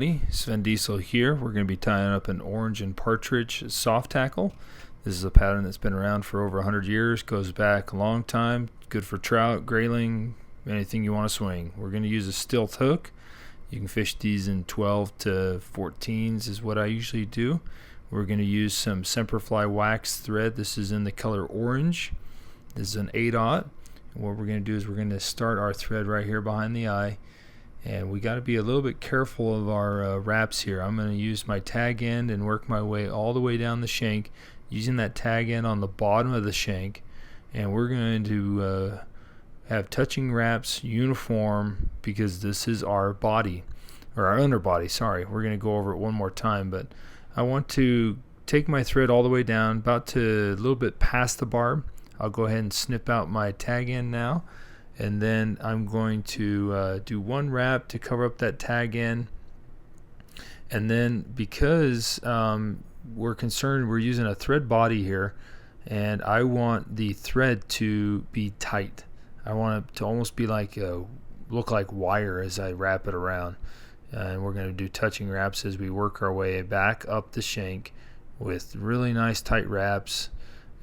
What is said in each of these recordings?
everybody, Sven Diesel here. We're going to be tying up an orange and partridge soft hackle. This is a pattern that's been around for over 100 years, goes back a long time, good for trout, grayling, anything you want to swing. We're going to use a stilt hook. You can fish these in 12 to 14s is what I usually do. We're going to use some Semperfli wax thread. This is in the color orange. This is an 8/0. And what we're going to do is we're going to start our thread right here behind the eye. And we got to be a little bit careful of our wraps here. I'm going to use my tag end and work my way all the way down the shank using that tag end on the bottom of the shank. And we're going to have touching wraps uniform because this is our body, or our underbody, sorry. We're going to go over it one more time, but I want to take my thread all the way down, about to a little bit past the barb. I'll go ahead and snip out my tag end now. And then I'm going to do one wrap to cover up that tag end. And then because we're concerned, we're using a thread body here, and I want the thread to be tight. I want it to almost be like look like wire as I wrap it around. And we're going to do touching wraps as we work our way back up the shank with really nice tight wraps.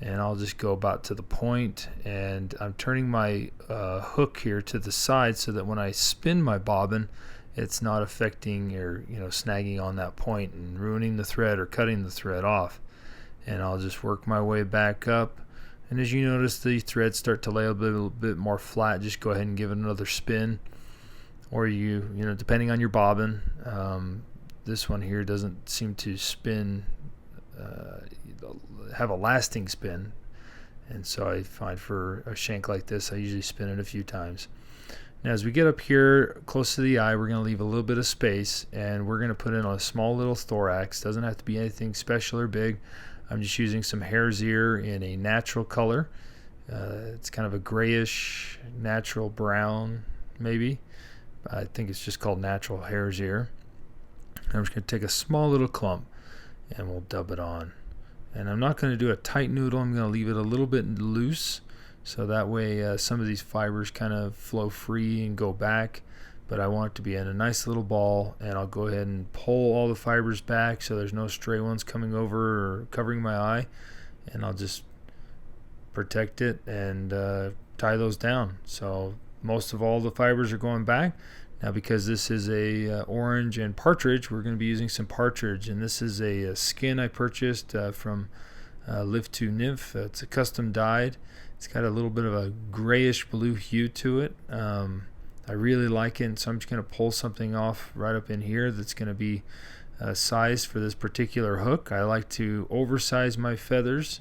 And I'll just go about to the point, and I'm turning my hook here to the side so that when I spin my bobbin, it's not affecting or snagging on that point and ruining the thread or cutting the thread off. And I'll just work my way back up, and as you notice the threads start to lay a little bit more flat, just go ahead and give it another spin, or depending on your bobbin. This one here doesn't seem to spin have a lasting spin, and so I find for a shank like this I usually spin it a few times. Now as we get up here close to the eye, we're going to leave a little bit of space, and we're going to put in a small little thorax. Doesn't have to be anything special or big. I'm just using some hare's ear in a natural color. It's kind of a grayish natural brown, maybe. I think it's just called natural hare's ear. I'm just going to take a small little clump and we'll dub it on. And I'm not going to do a tight noodle. I'm going to leave it a little bit loose, so that way some of these fibers kind of flow free and go back. But I want it to be in a nice little ball, and I'll go ahead and pull all the fibers back so there's no stray ones coming over or covering my eye. And I'll just protect it and tie those down. So most of all the fibers are going back. Now because this is a orange and partridge, we're going to be using some partridge, and this is a skin I purchased from Live to Nymph. It's a custom dyed. It's got a little bit of a grayish blue hue to it. I really like it, and so I'm just going to pull something off right up in here that's going to be sized for this particular hook. I like to oversize my feathers,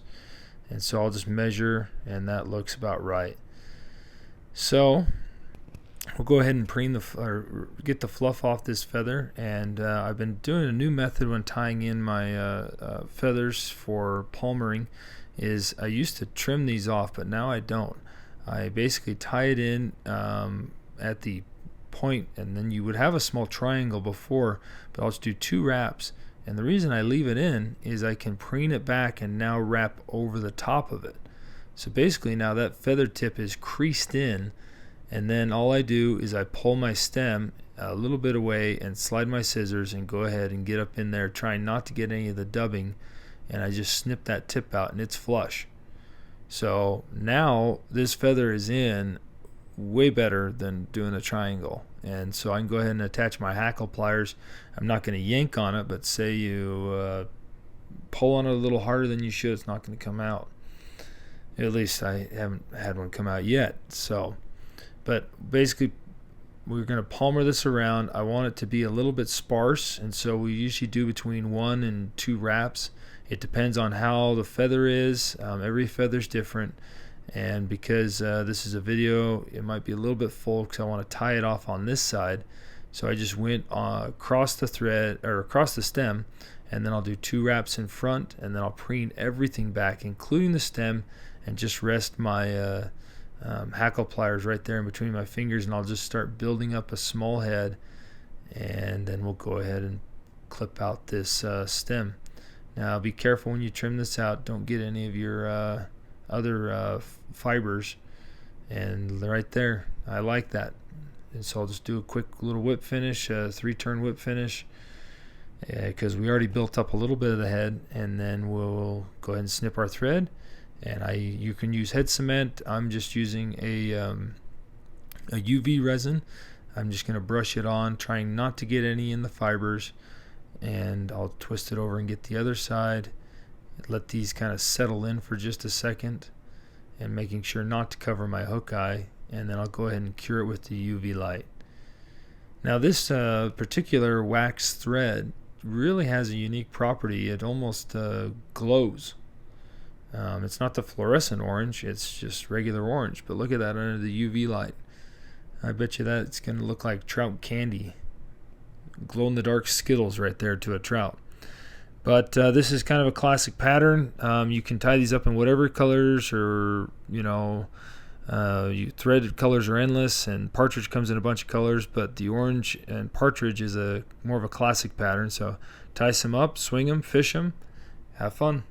and so I'll just measure, and that looks about right. So we'll go ahead and get the fluff off this feather, and I've been doing a new method when tying in my feathers for palmering. Is I used to trim these off, but now I don't. I basically tie it in at the point, and then you would have a small triangle before, but I'll just do 2 wraps. And the reason I leave it in is I can preen it back and now wrap over the top of it. So basically now that feather tip is creased in, and then all I do is I pull my stem a little bit away and slide my scissors and go ahead and get up in there, trying not to get any of the dubbing, and I just snip that tip out and it's flush. So now this feather is in way better than doing a triangle, and so I can go ahead and attach my hackle pliers. I'm not going to yank on it, but say you pull on it a little harder than you should, it's not going to come out. At least I haven't had one come out yet. But basically we're going to palmer this around. I want it to be a little bit sparse, and so we usually do between 1 and 2 wraps. It depends on how the feather is. Every feather's different, and because this is a video, it might be a little bit full because I want to tie it off on this side. So I just went across the thread, or across the stem, and then I'll do 2 wraps in front, and then I'll preen everything back, including the stem, and just rest my hackle pliers right there in between my fingers, and I'll just start building up a small head, and then we'll go ahead and clip out this stem. Now be careful when you trim this out, don't get any of your other fibers, and right there, I like that. And so I'll just do a quick little whip finish, 3-turn whip finish, because we already built up a little bit of the head. And then we'll go ahead and snip our thread. And you can use head cement. I'm just using a UV resin. I'm just going to brush it on, trying not to get any in the fibers. And I'll twist it over and get the other side. Let these kind of settle in for just a second, and making sure not to cover my hook eye. And then I'll go ahead and cure it with the UV light. Now this particular wax thread really has a unique property. It almost glows. It's not the fluorescent orange, it's just regular orange. But look at that under the UV light. I bet you that it's going to look like trout candy. Glow-in-the-dark Skittles right there to a trout. But this is kind of a classic pattern. You can tie these up in whatever colors, or threaded colors are endless, and Partridge comes in a bunch of colors, but the orange and Partridge is more of a classic pattern. So tie some up, swing them, fish them, have fun.